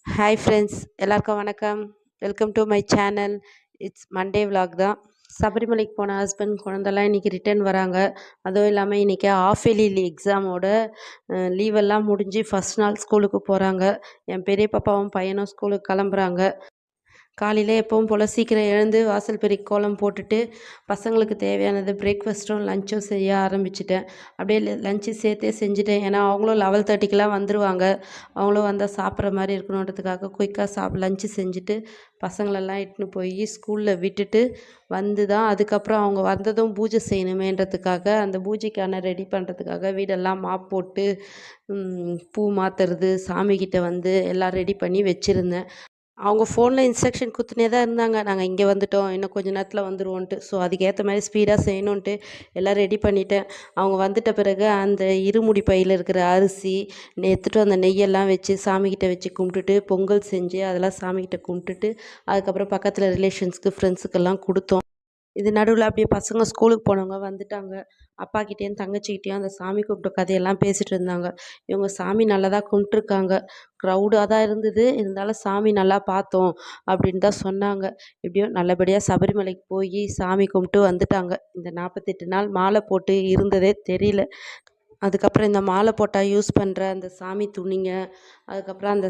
Hi friends, எல்லாருக்கும் வணக்கம். Welcome to my channel. It's Monday vlog தான். சபரிமலைக்கு போன ஹஸ்பண்ட் குழந்தெல்லாம் இன்றைக்கி ரிட்டர்ன் வராங்க. அதுவும் இல்லாமல் இன்றைக்கி ஆஃப் இயர்லி எக்ஸாமோட லீவெல்லாம் முடிஞ்சு ஃபஸ்ட் நாள் ஸ்கூலுக்கு போகிறாங்க. என் பெரிய பாப்பாவும் பையனும் ஸ்கூலுக்கு கிளம்புறாங்க. காலையில் எப்பவும் போல் சீக்கிரம் எழுந்து வாசல் பெருக்கி கோலம் போட்டுட்டு பசங்களுக்கு தேவையானது பிரேக்ஃபாஸ்ட்டும் லஞ்சும் செய்ய ஆரம்பிச்சிட்டேன். அப்படியே லஞ்சு சேர்த்தே செஞ்சுட்டேன். ஏன்னா அவங்களும் 11:30க்கெலாம் வந்துடுவாங்க. அவங்களும் வந்தால் சாப்பிட்ற மாதிரி இருக்கணுன்றதுக்காக குயிக்காக லஞ்சு செஞ்சுட்டு பசங்களெல்லாம் இட்டுன்னு போய் ஸ்கூலில் விட்டுட்டு வந்து தான் அதுக்கப்புறம் அவங்க வந்ததும் பூஜை செய்யணுமேன்றதுக்காக அந்த பூஜைக்கான ரெடி பண்ணுறதுக்காக வீடெல்லாம் மாப் போட்டு பூ மாற்றுறது சாமிக்கிட்ட வந்து எல்லாம் ரெடி பண்ணி வச்சுருந்தேன். அவங்க ஃபோனில் இன்ஸ்ட்ரக்ஷன் குடுத்துனே தான் இருந்தாங்க. நாங்கள் இங்கே வந்துட்டோம், இன்னும் கொஞ்சம் நேரத்தில் வந்துருவோன்ட்டு. ஸோ அதுக்கேற்ற மாதிரி ஸ்பீடாக செய்யணுன்ட்டு எல்லாம் ரெடி பண்ணிட்டேன். அவங்க வந்துட்ட பிறகு அந்த இருமுடி பையில் இருக்கிற அரிசி எடுத்துகிட்டு அந்த நெய்யெல்லாம் வச்சு சாமிக்கிட்ட வச்சு கும்பிட்டுட்டு பொங்கல் செஞ்சு அதெல்லாம் சாமிக்கிட்ட கும்பிட்டுட்டு அதுக்கப்புறம் பக்கத்தில் ரிலேஷன்ஸ்க்கு ஃப்ரெண்ட்ஸுக்கெல்லாம் கொடுத்தோம். இது நடுவில் அப்படியே பசங்க ஸ்கூலுக்கு போனவங்க வந்துட்டாங்க. அப்பாக்கிட்டேயும் தங்கச்சிக்கிட்டேயும் அந்த சாமி கும்பிட்ட கதையெல்லாம் பேசிகிட்டு இருந்தாங்க. இவங்க சாமி நல்லா தான் கும்பிட்ருக்காங்க, க்ரௌடாக தான் இருந்தது, இருந்தாலும் சாமி நல்லா பார்த்தோம் அப்படின்னு தான் சொன்னாங்க. எப்படியோ நல்லபடியாக சபரிமலைக்கு போய் சாமி கும்பிட்டு வந்துட்டாங்க. இந்த 48 நாள் மாலை போட்டு இருந்ததே தெரியல. அதுக்கப்புறம் இந்த மாலை போட்டால் யூஸ் பண்ணுற அந்த சாமி துணிங்க, அதுக்கப்புறம் அந்த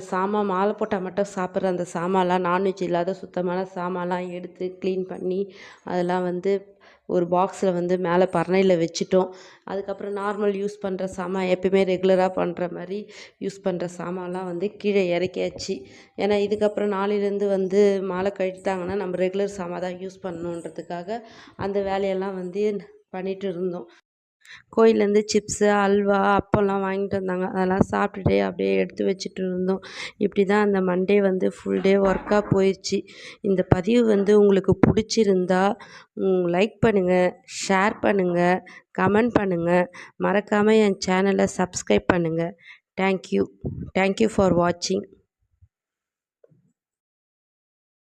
மாலை போட்டால் மட்டும் சாப்பிட்ற அந்த சாமான்லாம் நான்வெஜ் இல்லாத சுத்தமான சாமான்லாம் எடுத்து க்ளீன் பண்ணி அதெல்லாம் வந்து ஒரு பாக்ஸில் வந்து மேலே பரணையில் வச்சுட்டோம். அதுக்கப்புறம் நார்மல் யூஸ் பண்ணுற சாமான் எப்பயுமே ரெகுலராக பண்ணுற மாதிரி யூஸ் பண்ணுற சாமான்லாம் வந்து கீழே இறக்கியாச்சு. ஏன்னா இதுக்கப்புறம் நாளையிலேருந்து வந்து மாலை கழட்டிட்டாங்கன்னா நம்ம ரெகுலர் சாமான் தான் யூஸ் பண்ணணுன்றதுக்காக அந்த வேலையெல்லாம் வந்து பண்ணிகிட்டு இருந்தோம். கோயிலேருந்து சிப்ஸு அல்வா அப்பம்லாம் வாங்கிட்டு வந்தாங்க. அதெல்லாம் சாப்பிட்டுட்டே அப்படியே எடுத்து வச்சுட்டு இருந்தோம். இப்படி தான் அந்த மண்டே வந்து ஃபுல் டே ஒர்க்காக போயிடுச்சு. இந்த பதிவு வந்து உங்களுக்கு பிடிச்சிருந்தா லைக் பண்ணுங்கள், ஷேர் பண்ணுங்கள், கமெண்ட் பண்ணுங்கள். மறக்காமல் என் சேனலை சப்ஸ்கிரைப் பண்ணுங்கள். தேங்க்யூ ஃபார் வாட்சிங்.